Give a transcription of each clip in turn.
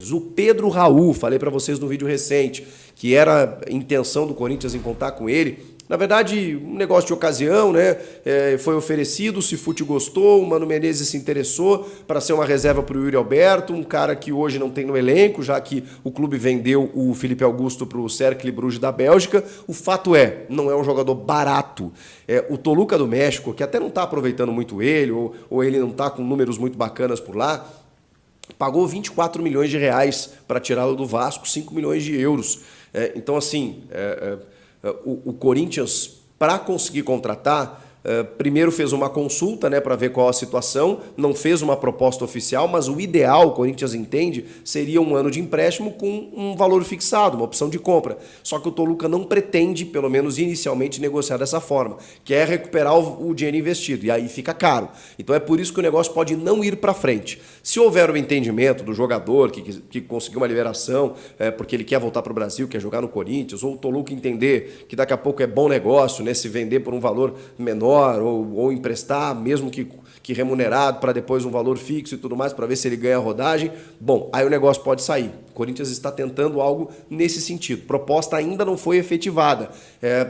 O Pedro Raul, falei para vocês no vídeo recente, que era a intenção do Corinthians em contar com ele. Na verdade, um negócio de ocasião, né? Foi oferecido, o Cifuti gostou, o Mano Menezes se interessou para ser uma reserva para o Yuri Alberto, um cara que hoje não tem no elenco, já que o clube vendeu o Felipe Augusto para o Cercle Bruges da Bélgica. O fato é, não é um jogador barato. O Toluca do México, que até não está aproveitando muito ele, ou ele não está com números muito bacanas por lá, pagou 24 milhões de reais para tirá-lo do Vasco, 5 milhões de euros. Então, assim, o Corinthians, para conseguir contratar, primeiro fez uma consulta, né, para ver qual a situação, não fez uma proposta oficial, mas o ideal, o Corinthians entende, seria um ano de empréstimo com um valor fixado, uma opção de compra. Só que o Toluca não pretende, pelo menos inicialmente, negociar dessa forma, quer recuperar o dinheiro investido, e aí fica caro. Então é por isso que o negócio pode não ir para frente. Se houver o entendimento do jogador que conseguiu uma liberação, porque ele quer voltar para o Brasil, quer jogar no Corinthians, ou o Toluca entender que daqui a pouco é bom negócio, né, se vender por um valor menor, ou emprestar, mesmo que remunerado, para depois um valor fixo e tudo mais, para ver se ele ganha a rodagem, bom, aí o negócio pode sair. O Corinthians está tentando algo nesse sentido. Proposta ainda não foi efetivada.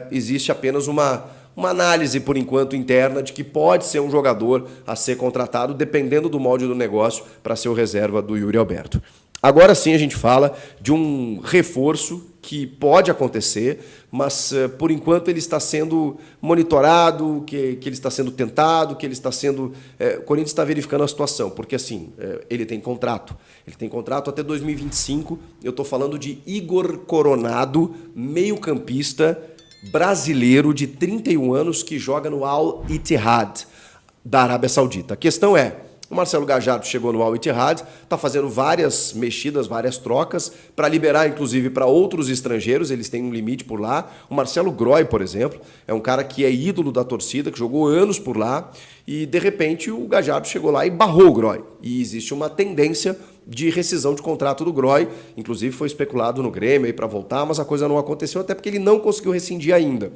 Existe apenas uma análise, por enquanto, interna de que pode ser um jogador a ser contratado, dependendo do molde do negócio, para ser o reserva do Yuri Alberto. Agora sim a gente fala de um reforço que pode acontecer, mas por enquanto ele está sendo monitorado, que ele está sendo tentado, que ele está sendo... o Corinthians está verificando a situação, porque assim, ele tem contrato até 2025, eu estou falando de Igor Coronado, meio-campista brasileiro de 31 anos que joga no Al Ittihad da Arábia Saudita. A questão é, o Marcelo Gallardo chegou no Al Ittihad, está fazendo várias mexidas, várias trocas, para liberar, inclusive, para outros estrangeiros, eles têm um limite por lá. O Marcelo Groy, por exemplo, é um cara que é ídolo da torcida, que jogou anos por lá, e, de repente, o Gallardo chegou lá e barrou o Groy. E existe uma tendência de rescisão de contrato do Groy, inclusive foi especulado no Grêmio para voltar, mas a coisa não aconteceu, até porque ele não conseguiu rescindir ainda.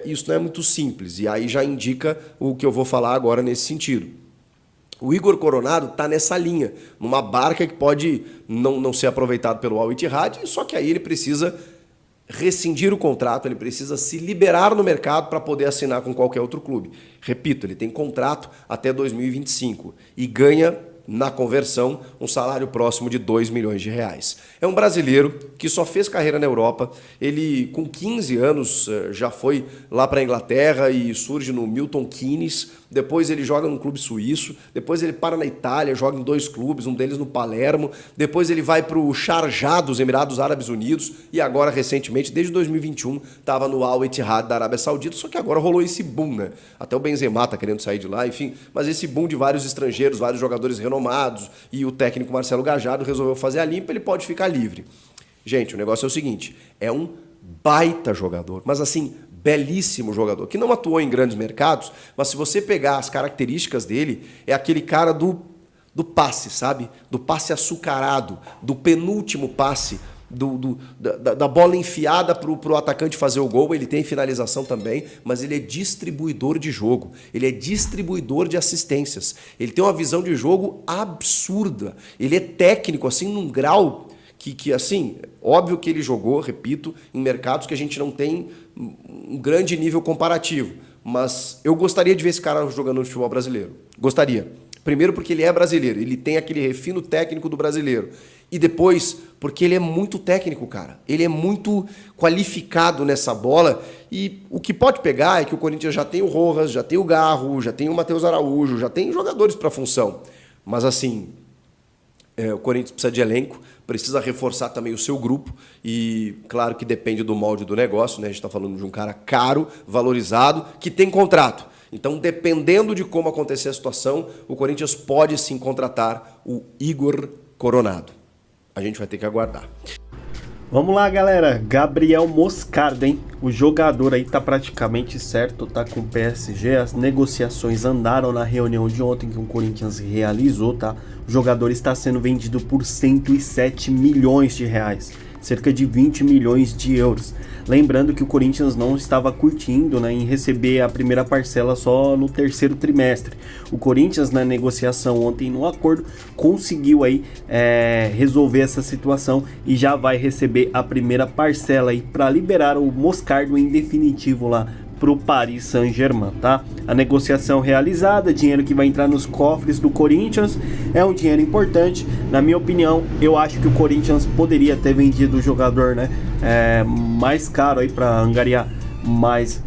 Isso não é muito simples, e aí já indica o que eu vou falar agora nesse sentido. O Igor Coronado está nessa linha, numa barca que pode não ser aproveitado pelo Al Ittihad, só que aí ele precisa rescindir o contrato, ele precisa se liberar no mercado para poder assinar com qualquer outro clube. Repito, ele tem contrato até 2025 e ganha, na conversão, um salário próximo de 2 milhões de reais. É um brasileiro que só fez carreira na Europa. Ele, com 15 anos, já foi lá para a Inglaterra e surge no Milton Keynes. Depois ele joga num clube suíço. Depois ele para na Itália, joga em 2 clubes, um deles no Palermo. Depois ele vai para o Sharjah dos Emirados Árabes Unidos. E agora, recentemente, desde 2021, estava no Al Ittihad da Arábia Saudita. Só que agora rolou esse boom, né? Até o Benzema está querendo sair de lá, enfim. Mas esse boom de vários estrangeiros, vários jogadores renomados, e o técnico Marcelo Gallardo resolveu fazer a limpa, ele pode ficar livre. Gente, o negócio é o seguinte, é um baita jogador, mas assim, belíssimo jogador, que não atuou em grandes mercados, mas se você pegar as características dele, é aquele cara do passe, sabe? Do passe açucarado, do penúltimo passe, da bola enfiada para o atacante fazer o gol. Ele tem finalização também, mas ele é distribuidor de jogo, ele é distribuidor de assistências, ele tem uma visão de jogo absurda, ele é técnico assim num grau que assim, óbvio que ele jogou, repito, em mercados que a gente não tem um grande nível comparativo, mas eu gostaria de ver esse cara jogando no futebol brasileiro, gostaria. Primeiro porque ele é brasileiro, ele tem aquele refino técnico do brasileiro. E depois porque ele é muito técnico, cara. Ele é muito qualificado nessa bola. E o que pode pegar é que o Corinthians já tem o Rojas, já tem o Garro, já tem o Matheus Araújo, já tem jogadores para a função. Mas assim, o Corinthians precisa de elenco, precisa reforçar também o seu grupo. E claro que depende do molde do negócio, né? A gente está falando de um cara caro, valorizado, que tem contrato. Então, dependendo de como acontecer a situação, o Corinthians pode sim contratar o Igor Coronado. A gente vai ter que aguardar. Vamos lá, galera. Gabriel Moscardo, hein? O jogador aí tá praticamente certo, tá com o PSG. As negociações andaram na reunião de ontem que o Corinthians realizou, tá? O jogador está sendo vendido por 107 milhões de reais. cerca de 20 milhões de euros. Lembrando que o Corinthians não estava curtindo, né, em receber a primeira parcela só no terceiro trimestre. O Corinthians, na negociação ontem, no acordo, conseguiu aí resolver essa situação e já vai receber a primeira parcela aí para liberar o Moscardo em definitivo lá para o Paris Saint-Germain, tá? A negociação realizada, dinheiro que vai entrar nos cofres do Corinthians, é um dinheiro importante. Na minha opinião, eu acho que o Corinthians poderia ter vendido o jogador, né, mais caro aí para angariar mais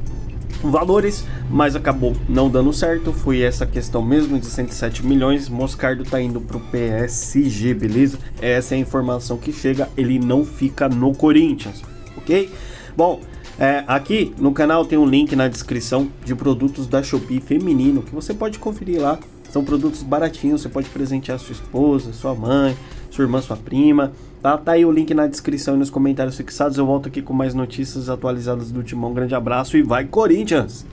valores, mas acabou não dando certo. Foi essa questão mesmo de 107 milhões. Moscardo tá indo pro PSG, beleza? Essa é a informação que chega, ele não fica no Corinthians, ok? Bom, aqui no canal tem um link na descrição de produtos da Shopee feminino que você pode conferir lá. São produtos baratinhos, você pode presentear sua esposa, sua mãe, sua irmã, sua prima. Tá aí o link na descrição e nos comentários fixados. Eu volto aqui com mais notícias atualizadas do Timão. Um grande abraço e vai Corinthians!